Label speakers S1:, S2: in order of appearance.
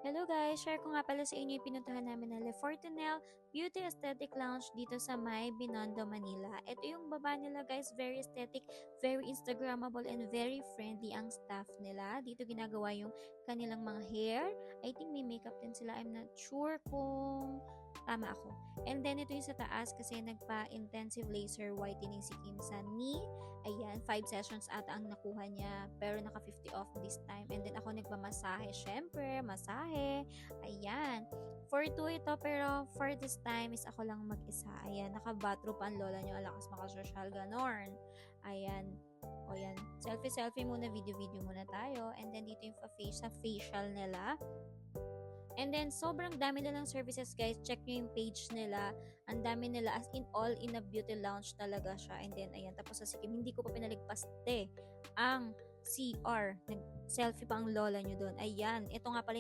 S1: Hello guys! Share ko nga pala sa inyo yung pinuntahan namin na Le Fortunel Beauty Aesthetic Lounge dito sa May Binondo, Manila. Ito yung baba nila guys, very aesthetic, very Instagrammable, and very friendly ang staff nila. Dito ginagawa yung kanilang mga hair. I think may makeup din sila. I'm not sure kung tama ako. And then ito yung sa taas kasi nagpa-intensive laser whitening si Kim Sunny. Ayan, 5 sessions ata ang nakuha niya pero naka 50 off this time. And then ako nagmamasahe, syempre, masahe. Ayan. For 2 ito pero for this time is ako lang mag-isa. Ayan, naka-bathrobe pa ang lola niyo, alakas makasosyal, ganorn. Ayan. O yan, selfie-selfie muna, video-video muna tayo. And then dito yung sa facial nila. And then, sobrang dami nilang services guys. Check nyo yung page nila. Ang dami nila as in all in a beauty lounge talaga siya. And then, ayan. Tapos sa Sikkim, hindi ko pa pinaligpas ang CR. Nag-selfie pa ang lola nyo doon. Ayan. Ito nga pala